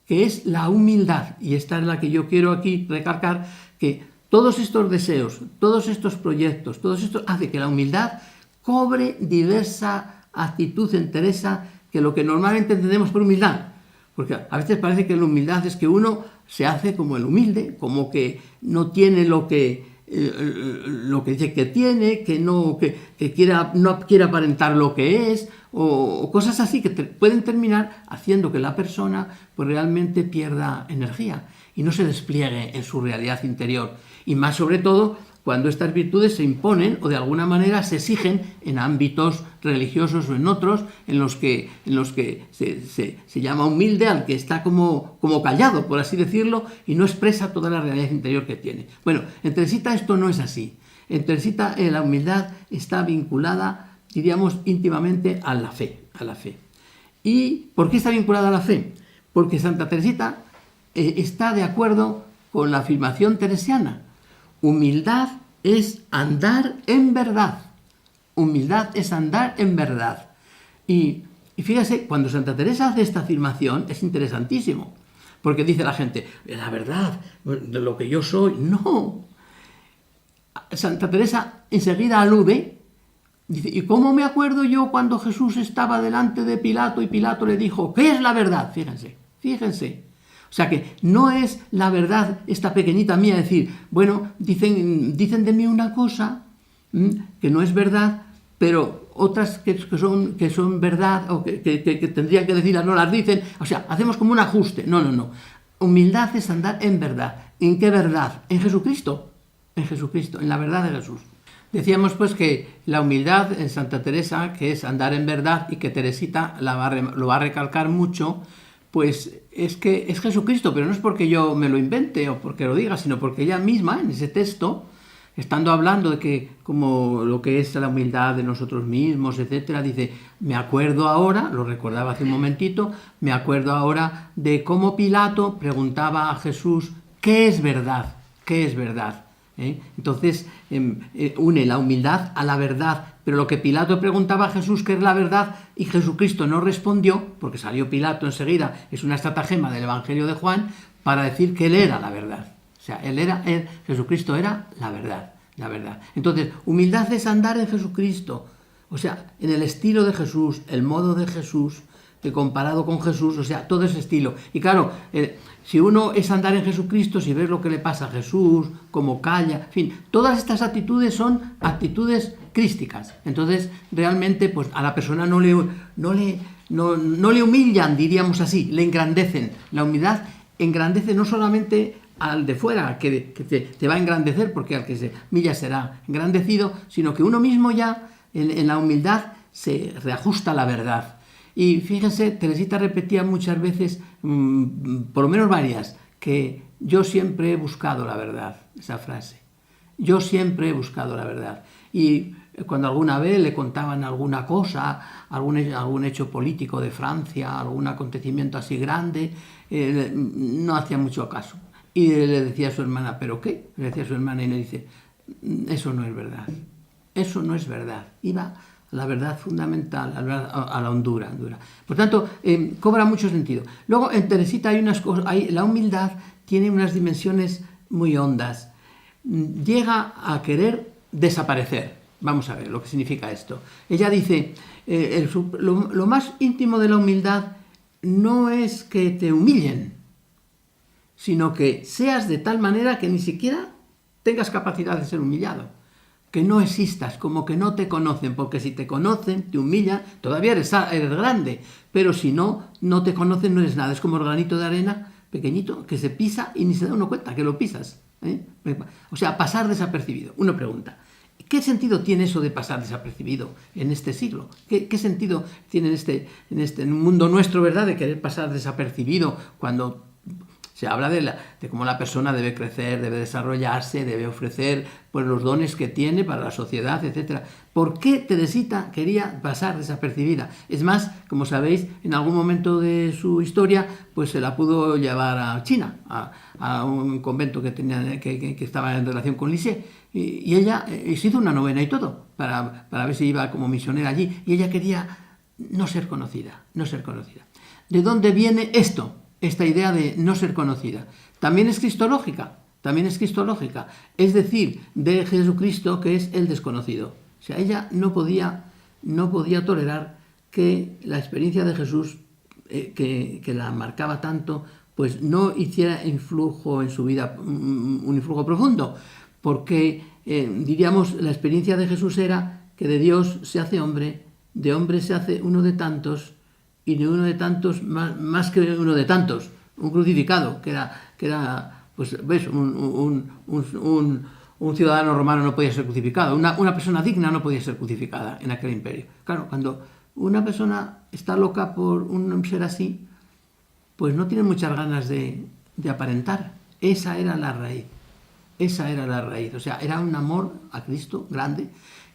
A: que es la humildad, y esta es la que yo quiero aquí recalcar, que todos estos deseos, todos estos proyectos, todos estos hace que la humildad cobre diversa actitud en Teresa que lo que normalmente entendemos por humildad. Porque a veces parece que la humildad es que uno se hace como el humilde, como que no tiene lo que lo que dice que tiene, que no quiere aparentar lo que es, o cosas así que pueden terminar haciendo que la persona pues realmente pierda energía y no se despliegue en su realidad interior. Y más sobre todo cuando estas virtudes se imponen o de alguna manera se exigen en ámbitos religiosos o en otros en los que se llama humilde al que está como callado, por así decirlo, y no expresa toda la realidad interior que tiene. Bueno, en Teresita esto no es así. En Teresita la humildad está vinculada, diríamos, íntimamente a la fe. ¿Y por qué está vinculada a la fe? Porque Santa Teresita está de acuerdo con la afirmación teresiana. Humildad es andar en verdad. Humildad es andar en verdad. Y fíjese, cuando Santa Teresa hace esta afirmación es interesantísimo, porque dice la gente, la verdad, de lo que yo soy. No. Santa Teresa enseguida alude, dice, ¿y cómo me acuerdo yo cuando Jesús estaba delante de Pilato y Pilato le dijo, ¿qué es la verdad? Fíjense. O sea que no es la verdad esta pequeñita mía decir, bueno, dicen de mí una cosa que no es verdad, pero otras que son verdad o que tendrían que decirlas no las dicen. O sea, hacemos como un ajuste. No. Humildad es andar en verdad. ¿En qué verdad? En Jesucristo, en la verdad de Jesús. Decíamos pues que la humildad en Santa Teresa, que es andar en verdad y que Teresita lo va a recalcar mucho, pues es que es Jesucristo, pero no es porque yo me lo invente o porque lo diga, sino porque ella misma en ese texto, estando hablando de que como lo que es la humildad de nosotros mismos, etcétera, dice, me acuerdo ahora, lo recordaba hace un momentito, me acuerdo ahora de cómo Pilato preguntaba a Jesús, ¿qué es verdad? ¿Qué es verdad? Entonces une la humildad a la verdad, pero lo que Pilato preguntaba a Jesús, ¿qué es la verdad? Y Jesucristo no respondió, porque salió Pilato enseguida, es una estratagema del Evangelio de Juan, para decir que él era la verdad. O sea, Jesucristo era la verdad. Entonces, humildad es andar en Jesucristo, o sea, en el estilo de Jesús, el modo de Jesús, comparado con Jesús, o sea, todo ese estilo. Y claro, si uno es andar en Jesucristo, si ves lo que le pasa a Jesús, cómo calla, en fin, todas estas actitudes son actitudes crísticas. Entonces, realmente, pues a la persona no le humillan, diríamos así, le engrandecen. La humildad engrandece no solamente al de fuera, que te va a engrandecer, porque al que se humilla será engrandecido, sino que uno mismo ya, en la humildad, se reajusta a la verdad. Y fíjense, Teresita repetía muchas veces, por lo menos varias, que yo siempre he buscado la verdad, esa frase. Yo siempre he buscado la verdad. Y cuando alguna vez le contaban alguna cosa, algún hecho político de Francia, algún acontecimiento así grande, no hacía mucho caso. Y le decía a su hermana, ¿pero qué? Le decía a su hermana y le dice, eso no es verdad. Eso no es verdad. Iba la verdad fundamental, a la hondura. Por tanto, cobra mucho sentido. Luego, en Teresita hay unas cosas, la humildad tiene unas dimensiones muy hondas. Llega a querer desaparecer. Vamos a ver lo que significa esto. Ella dice, lo más íntimo de la humildad no es que te humillen, sino que seas de tal manera que ni siquiera tengas capacidad de ser humillado. Que no existas, como que no te conocen, porque si te conocen, te humillan, todavía eres grande, pero si no te conocen, no eres nada. Es como el granito de arena pequeñito que se pisa y ni se da uno cuenta que lo pisas. O sea, pasar desapercibido. Uno pregunta, ¿qué sentido tiene eso de pasar desapercibido en este siglo? ¿Qué sentido tiene en este mundo nuestro, verdad, de querer pasar desapercibido cuando se habla de cómo la persona debe crecer, debe desarrollarse, debe ofrecer pues, los dones que tiene para la sociedad, etc. ¿Por qué Teresita quería pasar desapercibida? Es más, como sabéis, en algún momento de su historia, pues se la pudo llevar a China, a un convento que estaba en relación con Lisieux. Y ella se hizo una novena y todo, para ver si iba como misionera allí. Y ella quería no ser conocida. ¿De dónde viene esto? Esta idea de no ser conocida. También es cristológica, es decir, de Jesucristo, que es el desconocido. O sea, ella no podía tolerar que la experiencia de Jesús, que la marcaba tanto, pues no hiciera influjo en su vida, un influjo profundo, porque diríamos, la experiencia de Jesús era que de Dios se hace hombre, de hombre se hace uno de tantos, y de uno de tantos, más que uno de tantos, un crucificado, que era pues, ¿ves? Un ciudadano romano no podía ser crucificado, una persona digna no podía ser crucificada en aquel imperio. Claro, cuando una persona está loca por un ser así, pues no tiene muchas ganas de aparentar. Esa era la raíz. Esa era la raíz. O sea, era un amor a Cristo grande,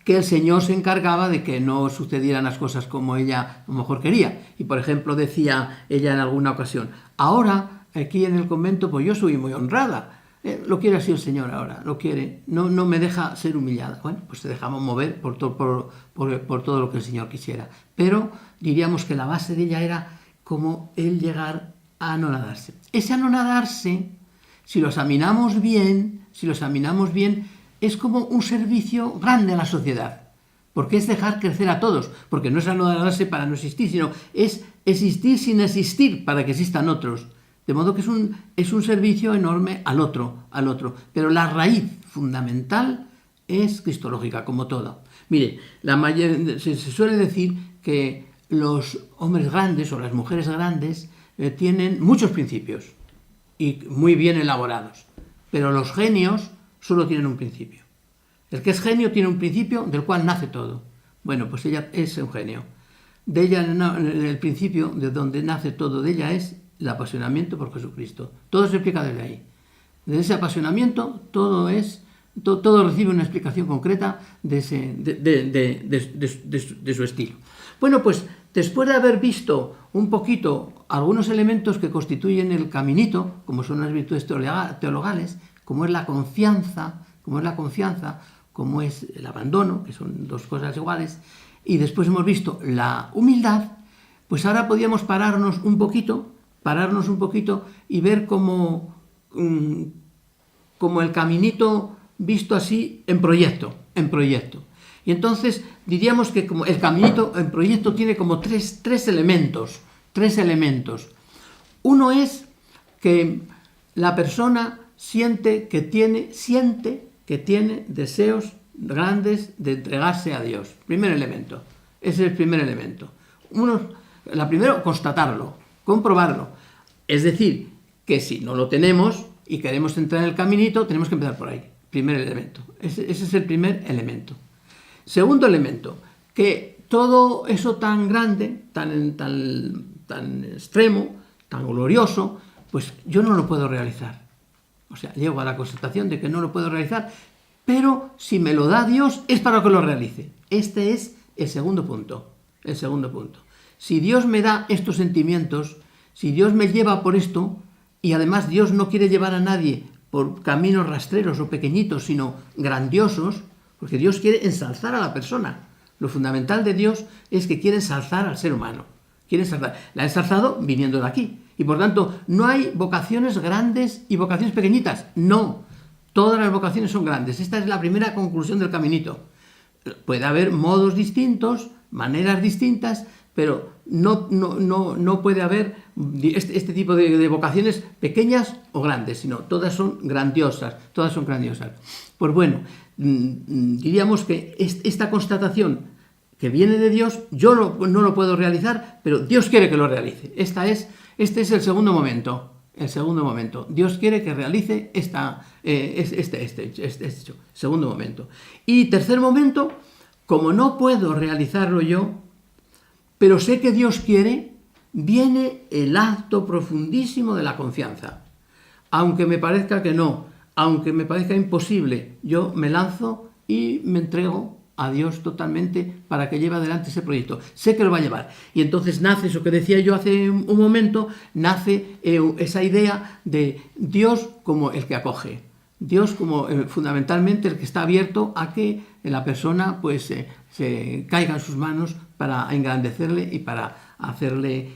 A: que el Señor se encargaba de que no sucedieran las cosas como ella a lo mejor quería. Y, por ejemplo, decía ella en alguna ocasión, ahora, aquí en el convento, pues yo soy muy honrada. Lo quiere así el Señor ahora, lo quiere. No me deja ser humillada. Bueno, pues te dejamos mover por todo lo que el Señor quisiera. Pero diríamos que la base de ella era como el llegar a anonadarse. Ese anonadarse, si lo examinamos bien, es como un servicio grande a la sociedad, porque es dejar crecer a todos, porque no es anonadarse para no existir, sino es existir sin existir para que existan otros. De modo que es un servicio enorme al otro. Pero la raíz fundamental es cristológica, como todo. Mire, se suele decir que los hombres grandes o las mujeres grandes tienen muchos principios y muy bien elaborados, pero los genios solo tienen un principio. El que es genio tiene un principio del cual nace todo. Bueno, pues ella es un genio. De ella, el principio de donde nace todo de ella es el apasionamiento por Jesucristo. Todo se explica desde ahí. Desde ese apasionamiento todo recibe una explicación concreta de su estilo. Bueno, pues después de haber visto un poquito algunos elementos que constituyen el caminito, como son las virtudes teologales, como es la confianza, como es el abandono, que son dos cosas iguales, y después hemos visto la humildad, pues ahora podíamos pararnos un poquito y ver como el caminito visto así en proyecto. Y entonces diríamos que como el caminito en proyecto tiene como tres elementos. Uno es que la persona siente que tiene deseos grandes de entregarse a Dios. Primer elemento. Ese es el primer elemento. Primero, constatarlo, comprobarlo. Es decir, que si no lo tenemos y queremos entrar en el caminito, tenemos que empezar por ahí. Primer elemento. Ese es el primer elemento. Segundo elemento, que todo eso tan grande, tan extremo, tan glorioso, pues yo no lo puedo realizar. O sea, llego a la constatación de que no lo puedo realizar, pero si me lo da Dios es para que lo realice. Este es el segundo punto. Si Dios me da estos sentimientos, si Dios me lleva por esto, y además Dios no quiere llevar a nadie por caminos rastreros o pequeñitos, sino grandiosos, porque Dios quiere ensalzar a la persona. Lo fundamental de Dios es que quiere ensalzar al ser humano. La ha ensalzado viniendo de aquí. Y por tanto, no hay vocaciones grandes y vocaciones pequeñitas. No, todas las vocaciones son grandes. Esta es la primera conclusión del caminito. Puede haber modos distintos, maneras distintas, pero no puede haber este tipo de vocaciones pequeñas o grandes, sino todas son grandiosas. Pues bueno, diríamos que esta constatación que viene de Dios, yo no lo puedo realizar, pero Dios quiere que lo realice. Este es el segundo momento. Dios quiere que realice este hecho. Segundo momento. Y tercer momento, como no puedo realizarlo yo, pero sé que Dios quiere, viene el acto profundísimo de la confianza. Aunque me parezca que no, aunque me parezca imposible, yo me lanzo y me entrego a Dios totalmente para que lleve adelante ese proyecto. Sé que lo va a llevar. Y entonces nace eso que decía yo hace un momento, nace esa idea de Dios como el que acoge. Dios como fundamentalmente el que está abierto a que la persona pues se caiga en sus manos para engrandecerle y para hacerle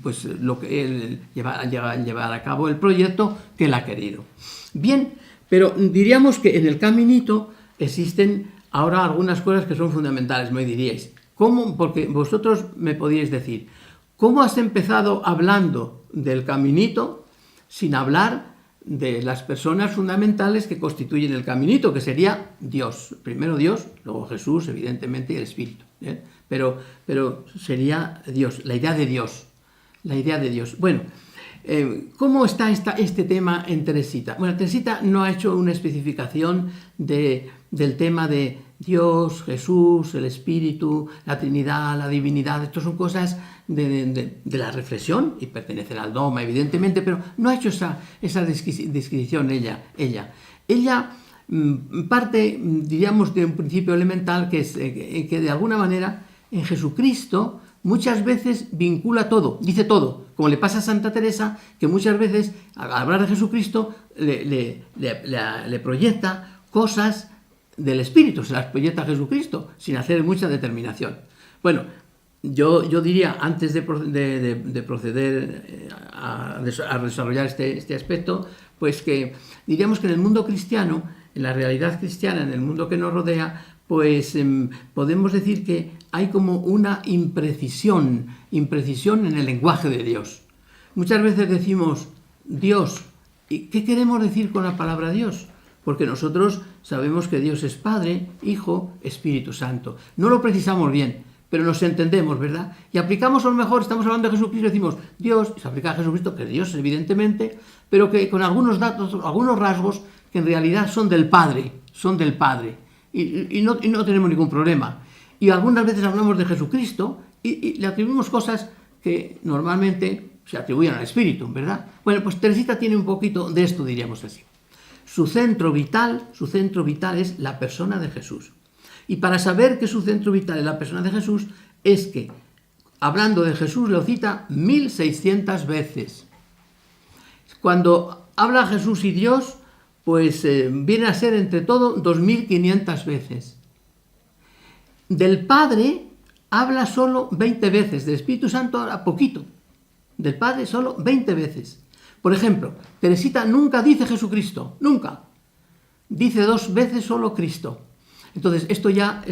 A: pues lo que él llevar a cabo el proyecto que él ha querido. Bien, pero diríamos que en el caminito existen ahora algunas cosas que son fundamentales, me diríais. ¿Cómo? Porque vosotros me podíais decir, ¿cómo has empezado hablando del caminito sin hablar de las personas fundamentales que constituyen el caminito, que sería Dios. Primero Dios, luego Jesús, evidentemente, y el Espíritu. Pero sería Dios, la idea de Dios. La idea de Dios. Bueno, ¿cómo está este tema en Teresita? Bueno, Teresita no ha hecho una especificación del tema de Dios, Jesús, el Espíritu, la Trinidad, la Divinidad. Esto son cosas de la reflexión y pertenecen al dogma, evidentemente, pero no ha hecho esa descripción ella. Ella parte, diríamos, de un principio elemental que es que de alguna manera en Jesucristo muchas veces vincula todo, dice todo, como le pasa a Santa Teresa, que muchas veces al hablar de Jesucristo le proyecta cosas del Espíritu, se las proyecta a Jesucristo sin hacer mucha determinación. Bueno, yo diría, antes de proceder a desarrollar este aspecto, pues que diríamos que en el mundo cristiano, en la realidad cristiana, en el mundo que nos rodea, pues podemos decir que hay como una imprecisión en el lenguaje de Dios. Muchas veces decimos Dios, ¿y qué queremos decir con la palabra Dios? Porque nosotros sabemos que Dios es Padre, Hijo, Espíritu Santo. No lo precisamos bien, pero nos entendemos, ¿verdad? Y aplicamos a lo mejor, estamos hablando de Jesucristo y decimos Dios, y se aplica a Jesucristo, que Dios evidentemente, pero que con algunos datos, algunos rasgos que en realidad son del Padre. Y no tenemos ningún problema. Y algunas veces hablamos de Jesucristo y le atribuimos cosas que normalmente se atribuyen al Espíritu, ¿verdad? Bueno, pues Teresita tiene un poquito de esto, diríamos así. Su centro vital es la persona de Jesús. Y para saber que su centro vital es la persona de Jesús, es que, hablando de Jesús, lo cita 1600 veces. Cuando habla Jesús y Dios, pues viene a ser entre todo 2500 veces. Del Padre habla solo 20 veces, del Espíritu Santo habla poquito. Del Padre solo 20 veces. Por ejemplo, Teresita nunca dice Jesucristo, nunca. Dice 2 veces solo Cristo. Entonces, esto ya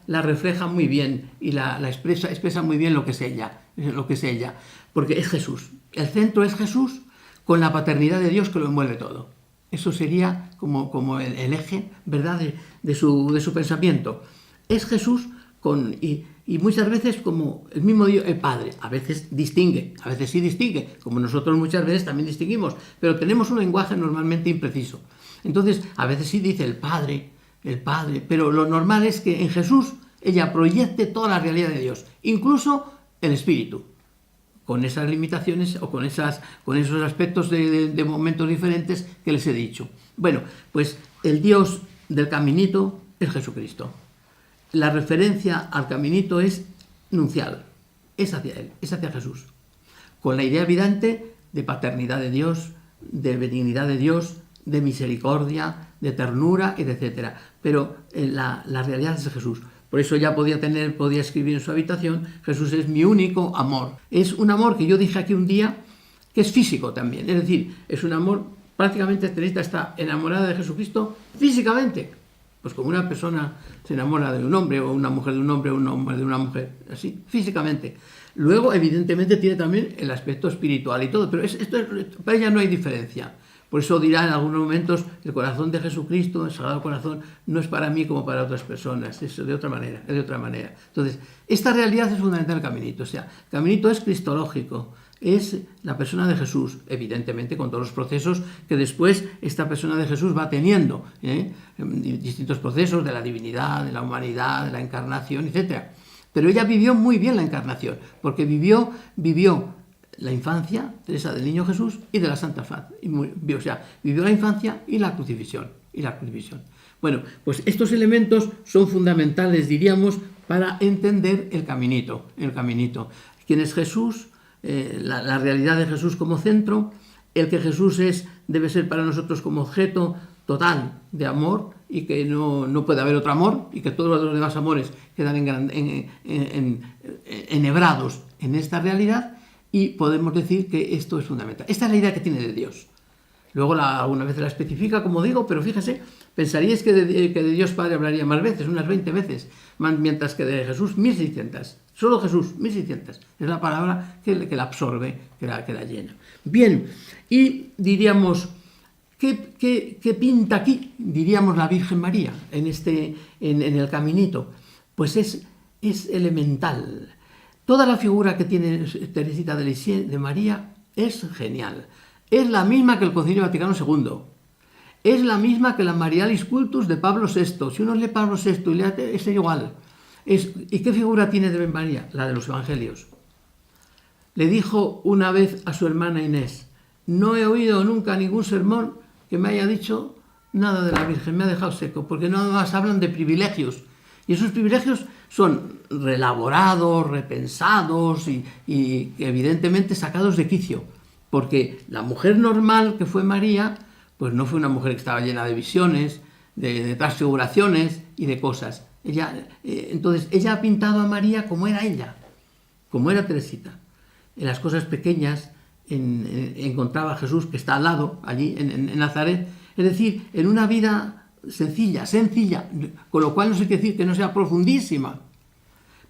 A: la refleja muy bien y la expresa muy bien lo que es ella, porque es Jesús. El centro es Jesús con la paternidad de Dios que lo envuelve todo. Eso sería como el eje, ¿verdad?, de su pensamiento. Es Jesús y muchas veces como el mismo Dios, el Padre. A veces sí distingue, como nosotros muchas veces también distinguimos, pero tenemos un lenguaje normalmente impreciso. Entonces, a veces sí dice el Padre, pero lo normal es que en Jesús ella proyecte toda la realidad de Dios, incluso el Espíritu, con esas limitaciones o con esos aspectos de momentos diferentes que les he dicho. Bueno, pues el Dios del caminito es Jesucristo. La referencia al caminito es nuncial, es hacia Él, es hacia Jesús, con la idea evidente de paternidad de Dios, de benignidad de Dios, de misericordia, de ternura, etc. Pero la realidad es Jesús. Por eso ya podía escribir en su habitación, Jesús es mi único amor. Es un amor que yo dije aquí un día, que es físico también. Es decir, es un amor, prácticamente Teresita está enamorada de Jesucristo físicamente. Pues como una persona se enamora de un hombre, o una mujer de un hombre, o un hombre de una mujer, así, físicamente. Luego, evidentemente, tiene también el aspecto espiritual y todo, pero para ella no hay diferencia. Por eso dirá en algunos momentos, el corazón de Jesucristo, el Sagrado Corazón, no es para mí como para otras personas, es de otra manera, Entonces, esta realidad es fundamental del caminito, o sea, el caminito es cristológico, es la persona de Jesús, evidentemente con todos los procesos que después esta persona de Jesús va teniendo, distintos procesos de la divinidad, de la humanidad, de la encarnación, etc. Pero ella vivió muy bien la encarnación, porque vivió la infancia, Teresa, del Niño Jesús y de la Santa Faz. Vivió la infancia y la crucifixión. Bueno, pues estos elementos son fundamentales, diríamos, para entender el caminito. ¿Quién es Jesús? La realidad de Jesús como centro, el que Jesús debe ser para nosotros como objeto total de amor y que no puede haber otro amor y que todos los demás amores quedan enhebrados en esta realidad. Y podemos decir que esto es fundamental. Esta es la idea que tiene de Dios. Luego alguna vez la especifica, como digo, pero fíjese, pensaríais que de Dios Padre hablaría más veces, unas 20 veces, mientras que de Jesús 1600. Solo Jesús, 1600. Es la palabra que la absorbe, que la llena. Bien, y diríamos, ¿qué pinta aquí, diríamos, la Virgen María en el caminito? Pues es elemental. Toda la figura que tiene Teresita de Lisieux de María es genial. Es la misma que el Concilio Vaticano II. Es la misma que la Marialis Cultus de Pablo VI. Si uno lee Pablo VI y lee, es igual. ¿Y qué figura tiene de María? La de los Evangelios. Le dijo una vez a su hermana Inés: no he oído nunca ningún sermón que me haya dicho nada de la Virgen, me ha dejado seco, porque nada más hablan de privilegios. Y esos privilegios son reelaborados, repensados y evidentemente sacados de quicio. Porque la mujer normal que fue María, pues no fue una mujer que estaba llena de visiones, de transfiguraciones y de cosas. Entonces, ella ha pintado a María como era ella, como era Teresita. En las cosas pequeñas encontraba a Jesús, que está al lado, allí en Nazaret. Es decir, en una vida sencilla, con lo cual no sé qué decir que no sea profundísima,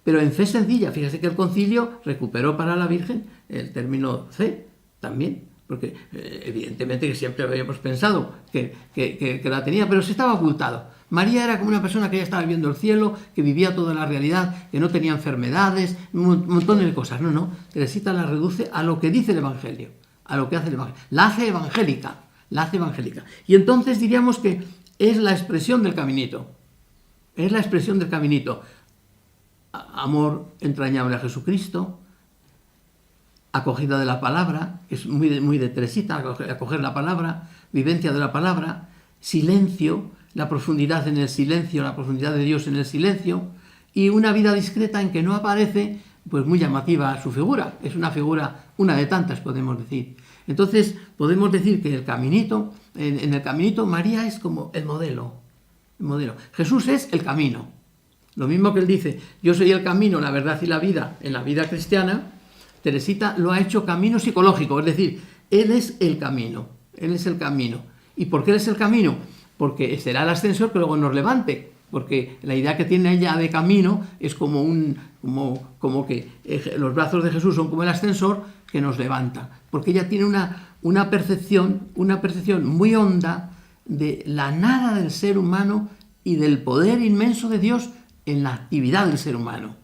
A: pero en fe sencilla. Fíjese que el concilio recuperó para la Virgen el término fe también, porque evidentemente que siempre habíamos pensado que la tenía, pero se estaba ocultado. María era como una persona que ya estaba viendo el cielo, que vivía toda la realidad, que no tenía enfermedades, un montón de cosas. No, Teresita la reduce a lo que dice el Evangelio, a lo que hace el Evangelio. La hace evangélica. Y entonces diríamos que es la expresión del caminito. Es la expresión del caminito. Amor entrañable a Jesucristo, acogida de la palabra, que es muy de Teresita, acoger la palabra, vivencia de la palabra, silencio, la profundidad en el silencio, la profundidad de Dios en el silencio, y una vida discreta en que no aparece, pues muy llamativa su figura. Es una figura, una de tantas, podemos decir. Entonces, podemos decir que en el caminito María es como el modelo. Jesús es el camino. Lo mismo que él dice: yo soy el camino, la verdad y la vida, en la vida cristiana, Teresita lo ha hecho camino psicológico, es decir, él es el camino. ¿Y por qué él es el camino? Porque será el ascensor que luego nos levante, porque la idea que tiene ella de camino es como que los brazos de Jesús son como el ascensor que nos levanta, porque ella tiene una percepción muy honda de la nada del ser humano y del poder inmenso de Dios en la actividad del ser humano.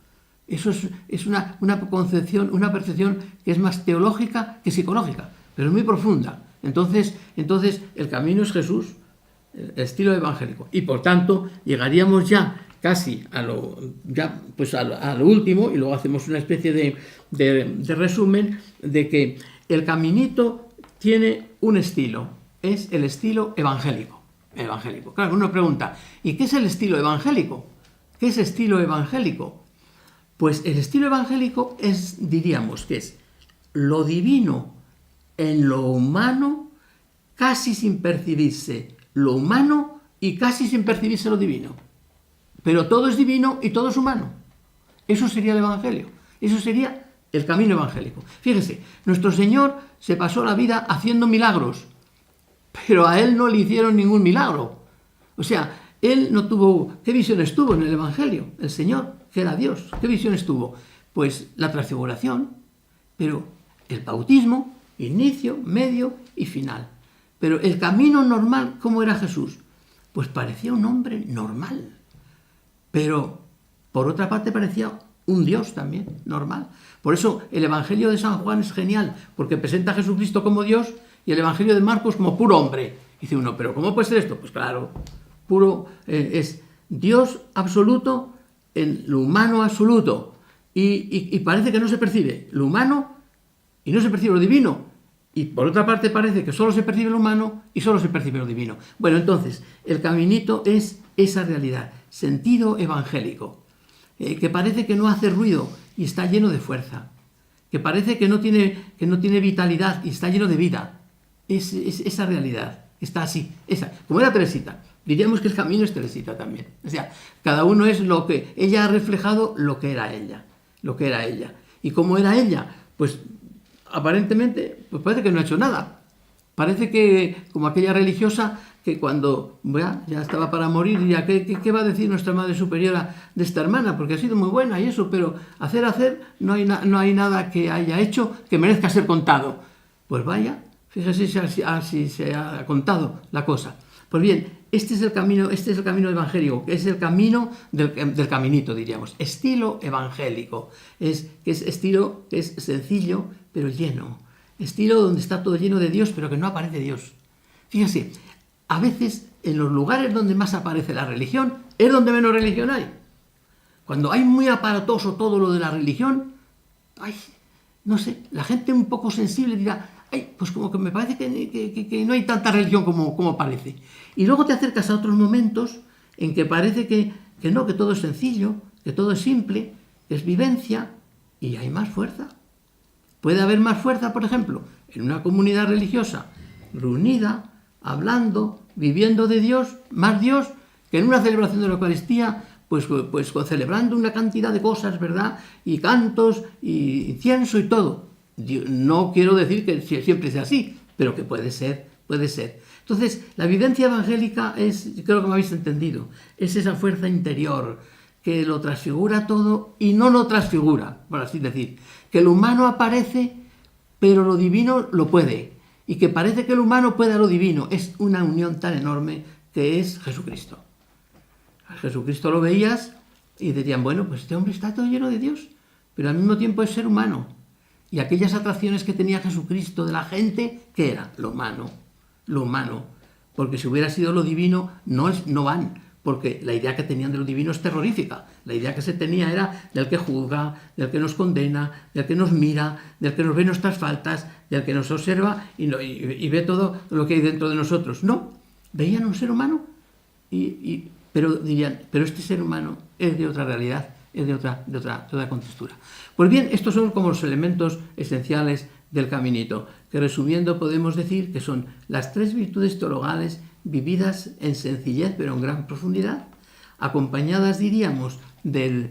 A: Eso es una concepción, una percepción que es más teológica que psicológica, pero es muy profunda. Entonces el camino es Jesús, el estilo evangélico. Y por tanto, llegaríamos ya casi a lo último, y luego hacemos una especie de resumen de que el caminito tiene un estilo, es el estilo evangélico. Claro, uno pregunta: ¿y qué es el estilo evangélico? ¿Qué es estilo evangélico? Pues el estilo evangélico diríamos que es lo divino en lo humano, casi sin percibirse lo humano y casi sin percibirse lo divino. Pero todo es divino y todo es humano. Eso sería el Evangelio. Eso sería el camino evangélico. Fíjese, nuestro Señor se pasó la vida haciendo milagros, pero a Él no le hicieron ningún milagro. O sea, Él no tuvo... ¿Qué visiones tuvo en el Evangelio? El Señor, que era Dios. ¿Qué visiones tuvo? Pues la transfiguración, pero el bautismo, inicio, medio y final. Pero el camino normal, ¿cómo era Jesús? Pues parecía un hombre normal, pero por otra parte parecía un Dios también, normal. Por eso el Evangelio de San Juan es genial, porque presenta a Jesucristo como Dios y el Evangelio de Marcos como puro hombre. Dice uno, ¿pero cómo puede ser esto? Pues claro, es Dios absoluto en lo humano absoluto. Y parece que no se percibe lo humano y no se percibe lo divino. Y por otra parte parece que solo se percibe lo humano y solo se percibe lo divino. Bueno, entonces, el caminito es esa realidad, sentido evangélico, que parece que no hace ruido y está lleno de fuerza, que parece que no tiene vitalidad y está lleno de vida. Es esa realidad, está así, como era Teresita. Diríamos que el camino es Teresita también. O sea, cada uno es lo que ella ha reflejado, lo que era ella. ¿Y cómo era ella? Pues aparentemente, pues parece que no ha hecho nada. Parece que, como aquella religiosa que cuando ya estaba para morir, diría, ¿qué va a decir nuestra Madre Superiora de esta hermana? Porque ha sido muy buena y eso, pero no hay nada que haya hecho que merezca ser contado. Pues vaya, Fíjese si así se ha contado la cosa. Pues bien, este es el camino evangélico, que es el camino del caminito, diríamos. Estilo evangélico. Que es sencillo, pero lleno. Estilo donde está todo lleno de Dios, pero que no aparece Dios. Fíjese, a veces en los lugares donde más aparece la religión, es donde menos religión hay. Cuando hay muy aparatoso todo lo de la religión, no sé, la gente un poco sensible dirá, pues como que me parece que no hay tanta religión como parece. Y luego te acercas a otros momentos en que parece que no, que todo es sencillo, que todo es simple, que es vivencia, y hay más fuerza. Puede haber más fuerza, por ejemplo, en una comunidad religiosa reunida, hablando, viviendo de Dios, más Dios, que en una celebración de la Eucaristía, pues celebrando una cantidad de cosas, ¿verdad? Y cantos, y incienso y todo. No quiero decir que siempre sea así, pero que puede ser. Entonces, la vivencia evangélica creo que me habéis entendido, es esa fuerza interior que lo transfigura todo y no lo transfigura, por así decir. Que lo humano aparece, pero lo divino lo puede. Y que parece que el humano puede a lo divino. Es una unión tan enorme que es Jesucristo. A Jesucristo lo veías y dirían, bueno, pues este hombre está todo lleno de Dios, pero al mismo tiempo es ser humano. Y aquellas atracciones que tenía Jesucristo de la gente, ¿qué era? Lo humano. Porque si hubiera sido lo divino, no van. Porque la idea que tenían de lo divino es terrorífica. La idea que se tenía era del que juzga, del que nos condena, del que nos mira, del que nos ve nuestras faltas, del que nos observa y ve todo lo que hay dentro de nosotros. No, veían un ser humano, pero dirían, pero este ser humano es de otra realidad, es de otra contextura. Pues bien, estos son como los elementos esenciales del caminito, que resumiendo podemos decir que son las 3 virtudes teologales vividas en sencillez pero en gran profundidad, acompañadas, diríamos, del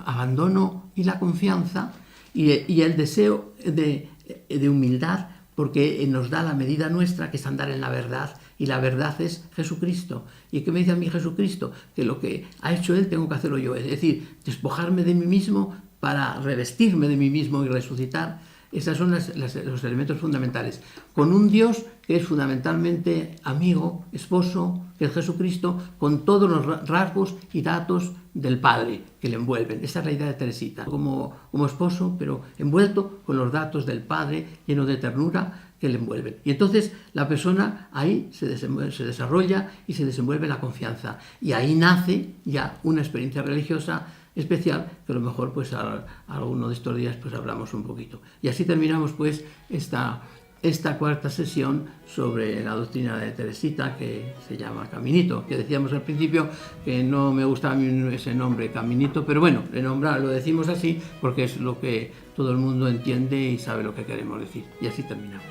A: abandono y la confianza y el deseo de humildad, porque nos da la medida nuestra, que es andar en la verdad, y la verdad es Jesucristo. ¿Y qué me dice a mí Jesucristo? Que lo que ha hecho Él tengo que hacerlo yo, es decir, despojarme de mí mismo para revestirme de mí mismo y resucitar. Esos son los elementos fundamentales. Con un Dios que es fundamentalmente amigo, esposo, que es Jesucristo, con todos los rasgos y datos del Padre que le envuelven. Esa es la idea de Teresita. Como esposo, pero envuelto con los datos del Padre, lleno de ternura, que le envuelven. Y entonces la persona ahí se desarrolla y se desenvuelve la confianza. Y ahí nace ya una experiencia religiosa especial, que a lo mejor pues a alguno de estos días pues hablamos un poquito. Y así terminamos pues esta cuarta sesión sobre la doctrina de Teresita, que se llama Caminito, que decíamos al principio que no me gustaba a mí ese nombre Caminito, pero bueno, lo decimos así porque es lo que todo el mundo entiende y sabe lo que queremos decir. Y así terminamos.